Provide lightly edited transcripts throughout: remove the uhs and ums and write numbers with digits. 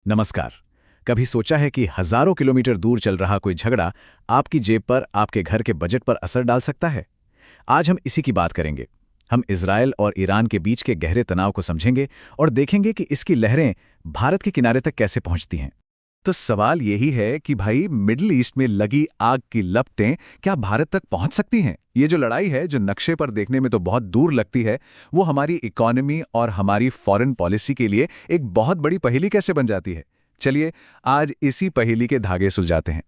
नमस्कार। कभी सोचा है कि हजारों किलोमीटर दूर चल रहा कोई झगड़ा आपकी जेब पर, आपके घर के बजट पर असर डाल सकता है? आज हम इसी की बात करेंगे। हम इजराइल और ईरान के बीच के गहरे तनाव को समझेंगे और देखेंगे कि इसकी लहरें भारत के किनारे तक कैसे पहुंचती हैं। तो सवाल यही है कि भाई, मिडिल ईस्ट में लगी आग की लपटें क्या भारत तक पहुंच सकती हैं? ये जो लड़ाई है, जो नक्शे पर देखने में तो बहुत दूर लगती है, वो हमारी इकोनॉमी और हमारी फॉरेन पॉलिसी के लिए एक बहुत बड़ी पहेली कैसे बन जाती है? चलिए, आज इसी पहेली के धागे सुलझाते हैं।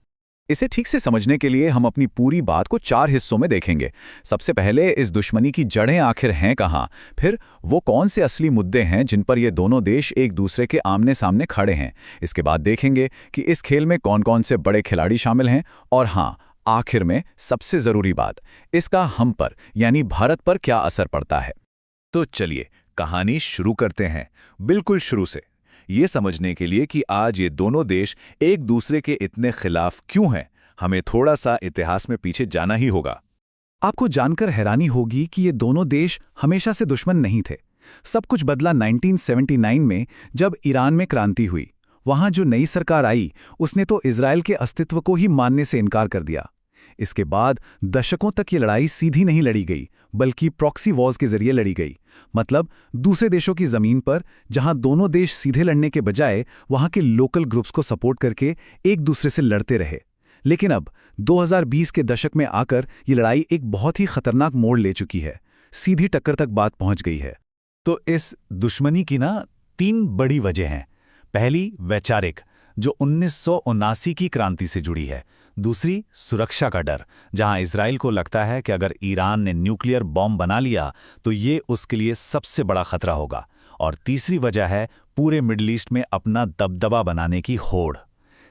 इसे ठीक से समझने के लिए हम अपनी पूरी बात को 4 हिस्सों में देखेंगे। सबसे पहले इस दुश्मनी की जड़ें आखिर हैं कहाँ, फिर वो कौन से असली मुद्दे हैं जिन पर ये दोनों देश एक दूसरे के आमने सामने खड़े हैं। इसके बाद देखेंगे कि इस खेल में कौन कौन से बड़े खिलाड़ी शामिल हैं, और हाँ, आखिर में सबसे जरूरी बात, इसका हम पर यानी भारत पर क्या असर पड़ता है। तो चलिए कहानी शुरू करते हैं, बिल्कुल शुरू से, ये समझने के लिए कि आज ये दोनों देश एक दूसरे के इतने खिलाफ क्यों हैं। हमें थोड़ा सा इतिहास में पीछे जाना ही होगा। आपको जानकर हैरानी होगी कि ये दोनों देश हमेशा से दुश्मन नहीं थे। सब कुछ बदला 1979 में, जब ईरान में क्रांति हुई। वहां जो नई सरकार आई, उसने तो इजराइल के अस्तित्व को ही मानने से इनकार कर दिया। इसके बाद दशकों तक ये लड़ाई सीधी नहीं लड़ी गई, बल्कि प्रॉक्सी वॉर्स के जरिए लड़ी गई। मतलब दूसरे देशों की जमीन पर, जहां दोनों देश सीधे लड़ने के बजाय वहां के लोकल ग्रुप्स को सपोर्ट करके एक दूसरे से लड़ते रहे। लेकिन अब 2020 के दशक में आकर ये लड़ाई एक बहुत ही खतरनाक मोड़ ले चुकी है। सीधी टक्कर तक बात पहुंच गई है। तो इस दुश्मनी की 3 बड़ी वजह हैं। पहली, वैचारिक, जो 1979 की क्रांति से जुड़ी है। दूसरी, सुरक्षा का डर, जहां इजराइल को लगता है कि अगर ईरान ने न्यूक्लियर बॉम्ब बना लिया तो ये उसके लिए सबसे बड़ा खतरा होगा। और तीसरी वजह है पूरे मिडिल ईस्ट में अपना दबदबा बनाने की होड़।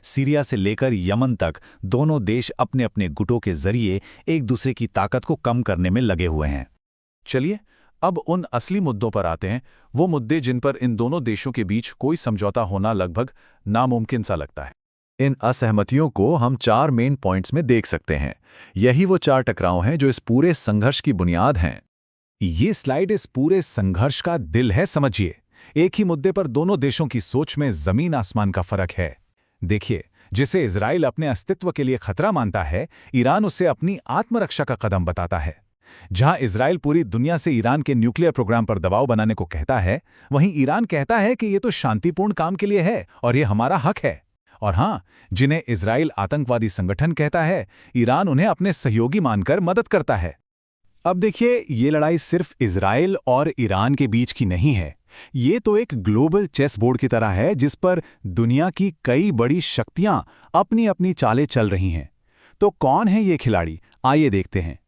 सीरिया से लेकर यमन तक दोनों देश अपने अपने गुटों के जरिए एक दूसरे की ताकत को कम करने में लगे हुए हैं। चलिए, अब उन असली मुद्दों पर आते हैं, वो मुद्दे जिन पर इन दोनों देशों के बीच कोई समझौता होना लगभग नामुमकिन सा लगता है। इन असहमतियों को हम 4 मेन पॉइंट्स में देख सकते हैं। यही वो 4 टकराव हैं जो इस पूरे संघर्ष की बुनियाद हैं। ये स्लाइड इस पूरे संघर्ष का दिल है, समझिए। एक ही मुद्दे पर दोनों देशों की सोच में जमीन आसमान का फर्क है। देखिए, जिसे इजराइल अपने अस्तित्व के लिए खतरा मानता है, ईरान उसे अपनी आत्मरक्षा का कदम बताता है। जहां इजराइल पूरी दुनिया से ईरान के न्यूक्लियर प्रोग्राम पर दबाव बनाने को कहता है, वहीं ईरान कहता है कि ये तो शांतिपूर्ण काम के लिए है और ये हमारा हक है। और हाँ, जिन्हें इजराइल आतंकवादी संगठन कहता है, ईरान उन्हें अपने सहयोगी मानकर मदद करता है। अब देखिए, ये लड़ाई सिर्फ इजराइल और ईरान के बीच की नहीं है। ये तो एक ग्लोबल चेस बोर्ड की तरह है, जिस पर दुनिया की कई बड़ी शक्तियां अपनी अपनी चालें चल रही हैं। तो कौन है ये खिलाड़ी, आइए देखते हैं।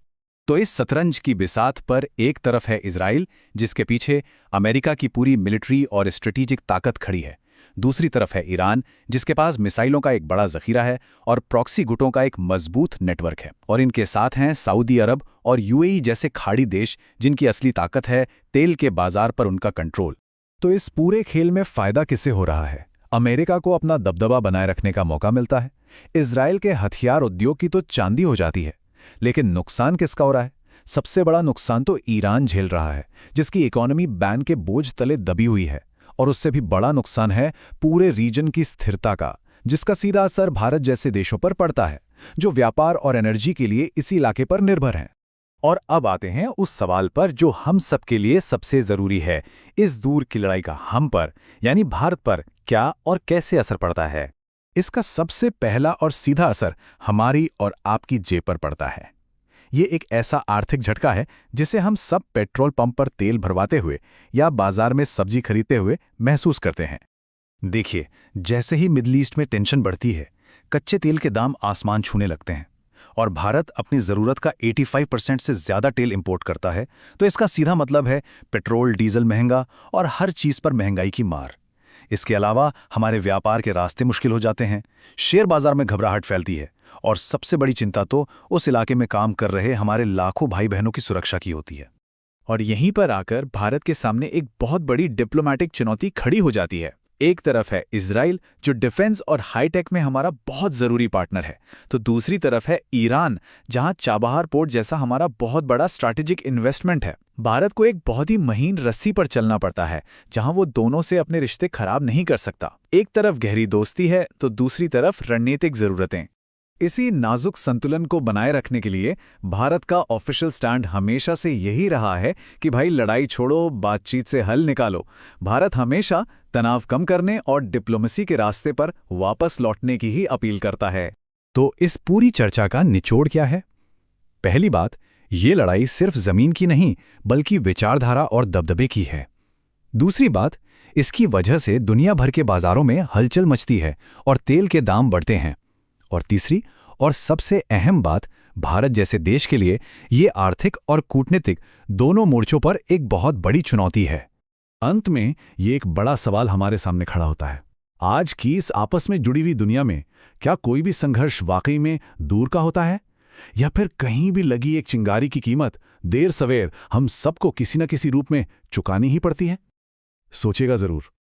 तो इस शतरंज की बिसात पर एक तरफ है इजराइल, जिसके पीछे अमेरिका की पूरी मिलिट्री और स्ट्रेटेजिक ताकत खड़ी है। दूसरी तरफ है ईरान, जिसके पास मिसाइलों का एक बड़ा जखीरा है और प्रॉक्सी गुटों का एक मजबूत नेटवर्क है। और इनके साथ हैं सऊदी अरब और यूएई जैसे खाड़ी देश, जिनकी असली ताकत है तेल के बाजार पर उनका कंट्रोल। तो इस पूरे खेल में फायदा किसे हो रहा है? अमेरिका को अपना दबदबा बनाए रखने का मौका मिलता है। इजराइल के हथियार उद्योग की तो चांदी हो जाती है। लेकिन नुकसान किसका हो रहा है? सबसे बड़ा नुकसान तो ईरान झेल रहा है, जिसकी इकोनॉमी बैन के बोझ तले दबी हुई है। और उससे भी बड़ा नुकसान है पूरे रीजन की स्थिरता का, जिसका सीधा असर भारत जैसे देशों पर पड़ता है, जो व्यापार और एनर्जी के लिए इसी इलाके पर निर्भर हैं। और अब आते हैं उस सवाल पर जो हम सबके लिए सबसे जरूरी है। इस दूर की लड़ाई का हम पर यानी भारत पर क्या और कैसे असर पड़ता है? इसका सबसे पहला और सीधा असर हमारी और आपकी जेब पर पड़ता है। ये एक ऐसा आर्थिक झटका है जिसे हम सब पेट्रोल पंप पर तेल भरवाते हुए या बाजार में सब्जी खरीदते हुए महसूस करते हैं। देखिए, जैसे ही मिडिल ईस्ट में टेंशन बढ़ती है, कच्चे तेल के दाम आसमान छूने लगते हैं और भारत अपनी ज़रूरत का 85% से ज़्यादा तेल इंपोर्ट करता है। तो इसका सीधा मतलब है पेट्रोल डीजल महंगा और हर चीज़ पर महंगाई की मार। इसके अलावा हमारे व्यापार के रास्ते मुश्किल हो जाते हैं, शेयर बाजार में घबराहट फैलती है और सबसे बड़ी चिंता तो उस इलाके में काम कर रहे हमारे लाखों भाई बहनों की सुरक्षा की होती है। और यहीं पर आकर भारत के सामने एक बहुत बड़ी डिप्लोमैटिक चुनौती खड़ी हो जाती है। एक तरफ है इजराइल, जो डिफेंस और हाईटेक में हमारा बहुत ज़रूरी पार्टनर है, तो दूसरी तरफ है ईरान, जहां चाबहार पोर्ट जैसा हमारा बहुत बड़ा स्ट्रैटेजिक इन्वेस्टमेंट है। भारत को एक बहुत ही महीन रस्सी पर चलना पड़ता है, जहां वो दोनों से अपने रिश्ते खराब नहीं कर सकता। एक तरफ गहरी दोस्ती है तो दूसरी तरफ रणनीतिक ज़रूरतें। इसी नाजुक संतुलन को बनाए रखने के लिए भारत का ऑफिशियल स्टैंड हमेशा से यही रहा है कि भाई लड़ाई छोड़ो, बातचीत से हल निकालो। भारत हमेशा तनाव कम करने और डिप्लोमेसी के रास्ते पर वापस लौटने की ही अपील करता है। तो इस पूरी चर्चा का निचोड़ क्या है? पहली बात, ये लड़ाई सिर्फ जमीन की नहीं बल्कि विचारधारा और दबदबे की है। दूसरी बात, इसकी वजह से दुनिया भर के बाजारों में हलचल मचती है और तेल के दाम बढ़ते हैं। और तीसरी और सबसे अहम बात, भारत जैसे देश के लिए ये आर्थिक और कूटनीतिक दोनों मोर्चों पर एक बहुत बड़ी चुनौती है। अंत में ये एक बड़ा सवाल हमारे सामने खड़ा होता है। आज की इस आपस में जुड़ी हुई दुनिया में क्या कोई भी संघर्ष वाकई में दूर का होता है, या फिर कहीं भी लगी एक चिंगारी की कीमत देर सवेर हम सबको किसी न किसी रूप में चुकानी ही पड़ती है? सोचिएगा जरूर।